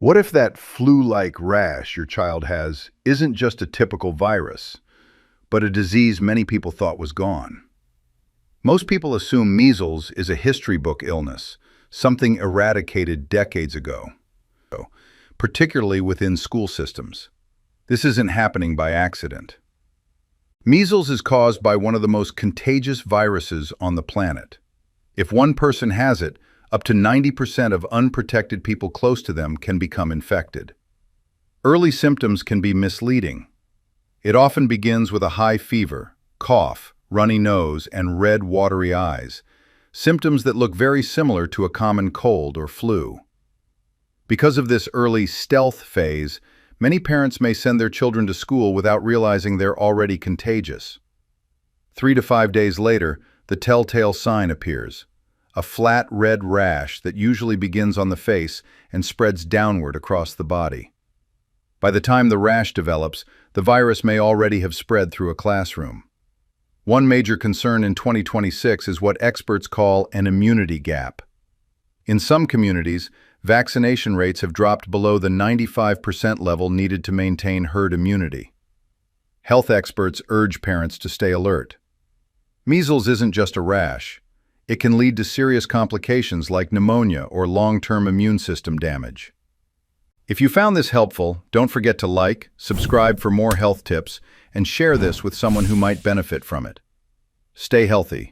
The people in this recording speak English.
What if that flu-like rash your child has isn't just a typical virus, but a disease many people thought was gone? Most people assume measles is a history book illness, something eradicated decades ago, particularly within school systems. This isn't happening by accident. Measles is caused by one of the most contagious viruses on the planet. If one person has it, up to 90% of unprotected people close to them can become infected. Early symptoms can be misleading. It often begins with a high fever, cough, runny nose, and red, watery eyes, symptoms that look very similar to a common cold or flu. Because of this early stealth phase, many parents may send their children to school without realizing they're already contagious. 3 to 5 days later, the telltale sign appears: a flat red rash that usually begins on the face and spreads downward across the body. By the time the rash develops, the virus may already have spread through a classroom. One major concern in 2026 is what experts call an immunity gap. In some communities, vaccination rates have dropped below the 95% level needed to maintain herd immunity. Health experts urge parents to stay alert. Measles isn't just a rash. It can lead to serious complications like pneumonia or long-term immune system damage. If you found this helpful, don't forget to like, subscribe for more health tips, and share this with someone who might benefit from it. Stay healthy.